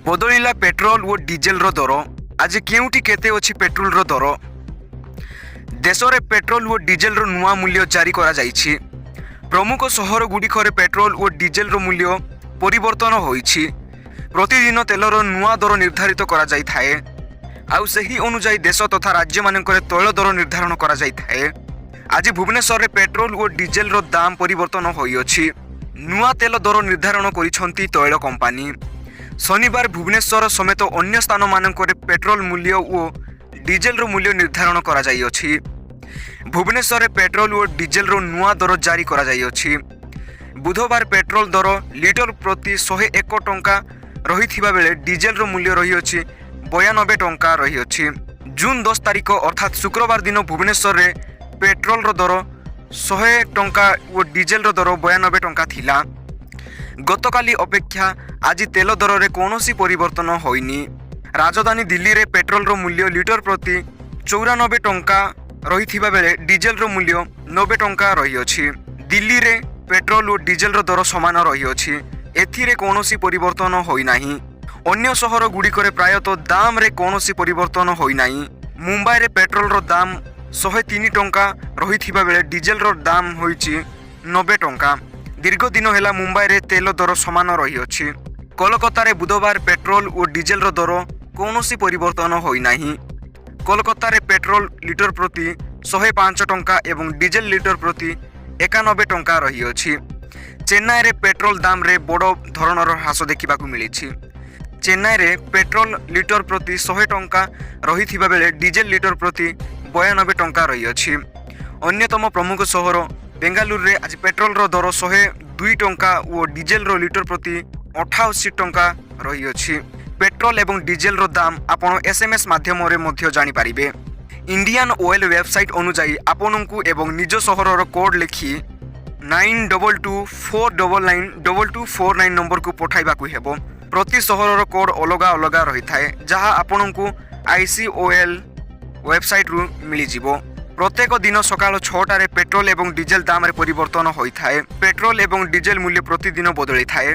ବଦଳିଲା ପେଟ୍ରୋଲ ଓ ଡିଜେଲର ଦର। ଆଜି କେଉଁଠି କେତେ ଅଛି ପେଟ୍ରୋଲର ଦର? ଦେଶରେ ପେଟ୍ରୋଲ ଓ ଡିଜେଲର ନୂଆ ମୂଲ୍ୟ ଜାରି କରାଯାଇଛି। ପ୍ରମୁଖ ସହରଗୁଡ଼ିକରେ ପେଟ୍ରୋଲ ଓ ଡିଜେଲର ମୂଲ୍ୟ ପରିବର୍ତ୍ତନ ହୋଇଛି। ପ୍ରତିଦିନ ତେଲର ନୂଆ ଦର ନିର୍ଦ୍ଧାରିତ କରାଯାଇଥାଏ, ଆଉ ସେହି ଅନୁଯାୟୀ ଦେଶ ତଥା ରାଜ୍ୟମାନଙ୍କରେ ତୈଳ ଦର ନିର୍ଦ୍ଧାରଣ କରାଯାଇଥାଏ। ଆଜି ଭୁବନେଶ୍ୱରରେ ପେଟ୍ରୋଲ ଓ ଡିଜେଲର ଦାମ ପରିବର୍ତ୍ତନ ହୋଇଅଛି। ନୂଆ ତେଲ ଦର ନିର୍ଦ୍ଧାରଣ କରିଛନ୍ତି ତୈଳ କମ୍ପାନୀ। ଶନିବାର ଭୁବନେଶ୍ୱର ସମେତ ଅନ୍ୟ ସ୍ଥାନମାନଙ୍କରେ ପେଟ୍ରୋଲ ମୂଲ୍ୟ ଓ ଡିଜେଲର ମୂଲ୍ୟ ନିର୍ଦ୍ଧାରଣ କରାଯାଇଅଛି। ଭୁବନେଶ୍ୱରରେ ପେଟ୍ରୋଲ ଓ ଡିଜେଲର ନୂଆ ଦର ଜାରି କରାଯାଇଅଛି। ବୁଧବାର ପେଟ୍ରୋଲ ଦର ଲିଟର ପ୍ରତି 101 ଟଙ୍କା ରହିଥିବା ବେଳେ ଡିଜେଲର ମୂଲ୍ୟ ରହିଅଛି 92 ଟଙ୍କା ରହିଅଛି। ଜୁନ୍ 10 ତାରିଖ ଅର୍ଥାତ୍ ଶୁକ୍ରବାର ଦିନ ଭୁବନେଶ୍ୱରରେ ପେଟ୍ରୋଲର ଦର 101 ଟଙ୍କା ଓ ଡିଜେଲର ଦର 92 ଟଙ୍କା ଥିଲା। ଗତକାଲି ଅପେକ୍ଷା ଆଜି ତେଲ ଦରରେ କୌଣସି ପରିବର୍ତ୍ତନ ହୋଇନି। ରାଜଧାନୀ ଦିଲ୍ଲୀରେ ପେଟ୍ରୋଲର ମୂଲ୍ୟ ଲିଟର ପ୍ରତି 94 ଟଙ୍କା ରହିଥିବା ବେଳେ ଡିଜେଲର ମୂଲ୍ୟ 90 ଟଙ୍କା ରହିଅଛି। ଦିଲ୍ଲୀରେ ପେଟ୍ରୋଲ ଓ ଡିଜେଲର ଦର ସମାନ ରହିଅଛି। ଏଥିରେ କୌଣସି ପରିବର୍ତ୍ତନ ହୋଇନାହିଁ। ଅନ୍ୟ ସହରଗୁଡ଼ିକରେ ପ୍ରାୟତଃ ଦାମରେ କୌଣସି ପରିବର୍ତ୍ତନ ହୋଇନାହିଁ। ମୁମ୍ବାଇରେ ପେଟ୍ରୋଲର ଦାମ 103 ଟଙ୍କା ରହିଥିବା ବେଳେ ଡିଜେଲର ଦାମ ହୋଇଛି 90 ଟଙ୍କା। ଦୀର୍ଘ ଦିନ ହେଲା ମୁମ୍ବାଇରେ ତେଲ ଦର ସମାନ ରହିଅଛି। କୋଲକାତାରେ ବୁଧବାର ପେଟ୍ରୋଲ ଓ ଡିଜେଲର ଦର କୌଣସି ପରିବର୍ତ୍ତନ ହୋଇନାହିଁ। କୋଲକାତାରେ ପେଟ୍ରୋଲ ଲିଟର ପ୍ରତି 105 ଟଙ୍କା ଏବଂ ଡିଜେଲ ଲିଟର ପ୍ରତି 91 ଟଙ୍କା ରହିଅଛି। ଚେନ୍ନାଇରେ ପେଟ୍ରୋଲ ଦାମରେ ବଡ଼ ଧରଣର ହ୍ରାସ ଦେଖିବାକୁ ମିଳିଛି। ଚେନ୍ନାଇରେ ପେଟ୍ରୋଲ ଲିଟର ପ୍ରତି 100 ଟଙ୍କା ରହିଥିବା ବେଳେ ଡିଜେଲ ଲିଟର ପ୍ରତି 92 ଟଙ୍କା ରହିଅଛି। ଅନ୍ୟତମ ପ୍ରମୁଖ ସହର ବେଙ୍ଗାଲୁରୁରେ ଆଜି ପେଟ୍ରୋଲର ଦର 102 ଟଙ୍କା ଓ ଡିଜେଲର ଲିଟର ପ୍ରତି 88 ଟଙ୍କା ରହିଅଛି। ପେଟ୍ରୋଲ ଏବଂ ଡିଜେଲର ଦାମ ଆପଣ SMS ମାଧ୍ୟମରେ ମଧ୍ୟ ଜାଣିପାରିବେ। ଇଣ୍ଡିଆନ ଅଏଲ ୱେବସାଇଟ୍ ଅନୁଯାୟୀ ଆପଣଙ୍କୁ ଏବଂ ନିଜ ସହରର କୋଡ୍ ଲେଖି 9224992249 ନମ୍ବରକୁ ପଠାଇବାକୁ ହେବ। ପ୍ରତି ସହରର କୋଡ୍ ଅଲଗା ଅଲଗା ରହିଥାଏ, ଯାହା ଆପଣଙ୍କୁ ICOL ୱେବସାଇଟ୍ରୁ ମିଳିଯିବ। ପ୍ରତ୍ୟେକ ଦିନ ସକାଳ 6ଟାରେ ପେଟ୍ରୋଲ ଏବଂ ଡିଜେଲ ଦାମରେ ପରିବର୍ତ୍ତନ ହୋଇଥାଏ। ପେଟ୍ରୋଲ ଏବଂ ଡିଜେଲ ମୂଲ୍ୟ ପ୍ରତିଦିନ ବଦଳିଥାଏ।